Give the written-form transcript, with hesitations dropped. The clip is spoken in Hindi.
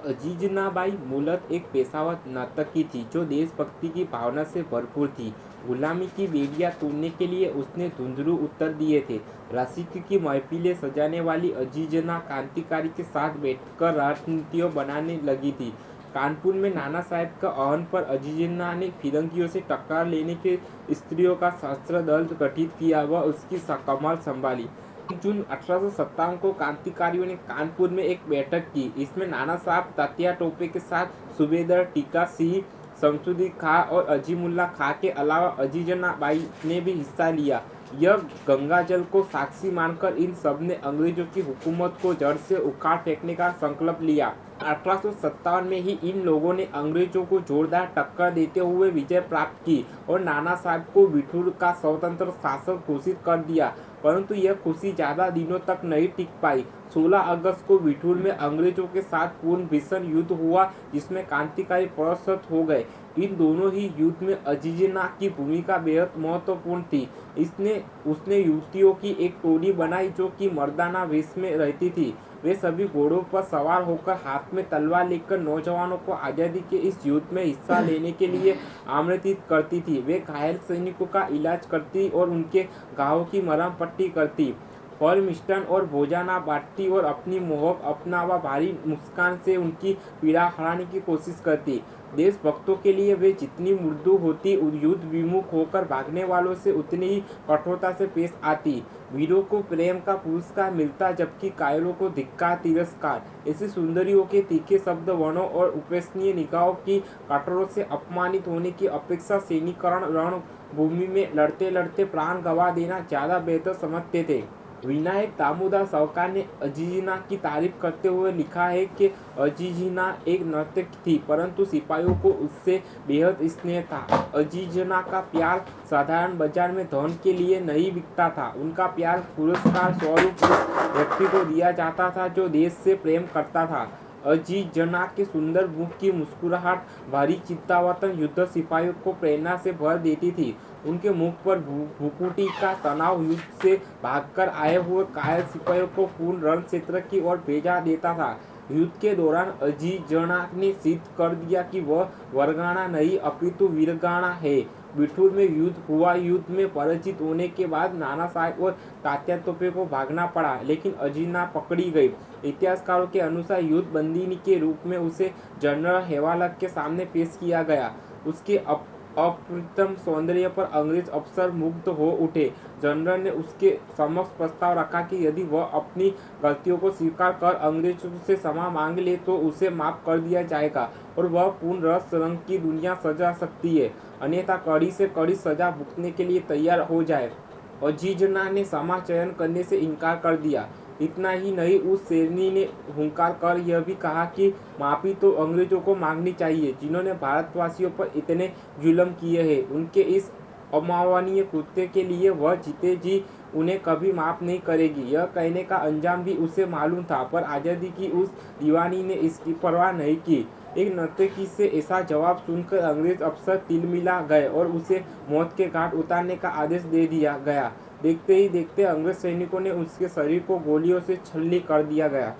अजीजनाबाई मूलतः एक पेशेवर नर्तकी थी जो देशभक्ति की भावना से भरपूर थी। गुलामी की बेड़ियां तोड़ने के लिए उसने धुंधलू उत्तर दिए थे। रसिक की महफिलें सजाने वाली अजीजना क्रांतिकारी के साथ बैठकर राजनीतियों बनाने लगी थी। कानपुर में नाना साहब का आह्वान पर अजीजना ने फिरंगियों से टक्कर लेने के स्त्रियों का सशस्त्र दल गठित किया व उसकी कमान संभाली। जून 1857 को क्रांतिकारियों ने कानपुर में एक बैठक की। इसमें नाना साहब तात्या टोपे के साथ सूबेदार टीका सिंह, शमसुद्दीन खां और अजीमुल्ला खां के अलावा अजीजनाबाई ने भी हिस्सा लिया। यह गंगाजल को साक्षी मानकर इन सब ने अंग्रेजों की हुकूमत को जड़ से उखाड़ फेंकने का संकल्प लिया। 1857 में ही इन लोगों ने अंग्रेजों को जोरदार टक्कर देते हुए विजय प्राप्त की और नाना साहब को बिठूर का स्वतंत्र शासक घोषित कर दिया। परंतु यह खुशी ज्यादा दिनों तक नहीं टिक पाई। 16 अगस्त को बिठूर में अंग्रेजों के साथ पूर्ण भीषण युद्ध हुआ जिसमें क्रांतिकारी परास्त हो गए। इन दोनों ही युद्ध में अजीजना की भूमिका बेहद महत्वपूर्ण थी। उसने युवतियों की एक टोली बनाई जो कि मर्दाना वेश में रहती थी। वे सभी घोड़ों पर सवार होकर हाथ में तलवार लेकर नौजवानों को आज़ादी के इस युद्ध में हिस्सा लेने के लिए आमंत्रित करती थी। वे घायल सैनिकों का इलाज करती और उनके घावों की मरहम पट्टी करती, फल मिष्टान और भोजना बांटती और अपनी मोहक अपना व भारी मुस्कान से उनकी पीड़ा हराने की कोशिश करती। देशभक्तों के लिए वे जितनी मृदु होती, युद्ध विमुख होकर भागने वालों से उतनी ही कठोरता से पेश आती। वीरों को प्रेम का पुरस्कार मिलता जबकि कायरों को धिक्कार तिरस्कार। ऐसी सुंदरियों के तीखे शब्द वर्णों और उपेक्षणीय निगाहों की कटोरों से अपमानित होने की अपेक्षा सैनिकरण रणभूमि में लड़ते लड़ते प्राण गंवा देना ज्यादा बेहतर समझते थे। विनायक दामोदर सावरकर ने अजीजना की तारीफ करते हुए लिखा है कि अजीजना एक नर्तक थी परंतु सिपाहियों को उससे बेहद स्नेह था। अजीजना का प्यार साधारण बाजार में धन के लिए नहीं बिकता था। उनका प्यार पुरस्कार स्वरूप उस व्यक्ति को दिया जाता था जो देश से प्रेम करता था। अजीजना के सुंदर मुख की मुस्कुराहट भारी चिंतावतन युद्ध सिपाहियों को प्रेरणा से भर देती थी। उनके मुख पर भ्रुकुटी का तनाव युद्ध से भागकर आए हुए घायल सिपाहियों को पूर्ण रण क्षेत्र की ओर भेजा देता था। युद्ध के दौरान अजीजना ने सिद्ध कर दिया कि वह वरगाना नहीं अपितु वीरगाना है। बिठूर में युद्ध हुआ। युद्ध में पराजित होने के बाद नाना साहब और तात्या तोपे को भागना पड़ा लेकिन अजीजना पकड़ी गई। इतिहासकारों के अनुसार युद्ध बंदिनी के रूप में उसे जनरल हेवालक के सामने पेश किया गया। उसके अप्रतिम सौंदर्य पर अंग्रेज अफसर मुग्ध हो उठे। जनरल ने उसके समक्ष प्रस्ताव रखा कि यदि वह अपनी गलतियों को स्वीकार कर अंग्रेजों से क्षमा मांग ले तो उसे माफ कर दिया जाएगा और वह पूर्ण रस रंग की दुनिया सजा सकती है, अन्यथा कड़ी से कड़ी सजा भुगतने के लिए तैयार हो जाए। अजीजना ने क्षमा चयन करने से इनकार कर दिया। इतना ही नहीं, उस शेरनी ने हुंकार कर यह भी कहा कि माफी तो अंग्रेजों को मांगनी चाहिए जिन्होंने भारतवासियों पर इतने जुल्म किए हैं। उनके इस अमानवीय कृत्य के लिए वह जीते जी उन्हें कभी माफ नहीं करेगी। यह कहने का अंजाम भी उसे मालूम था पर आज़ादी की उस दीवानी ने इसकी परवाह नहीं की। एक नर्तकी से ऐसा जवाब सुनकर अंग्रेज अफसर तिलमिला गए और उसे मौत के घाट उतारने का आदेश दे दिया गया। देखते ही देखते अंग्रेज सैनिकों ने उसके शरीर को गोलियों से छल्ली कर दिया गया।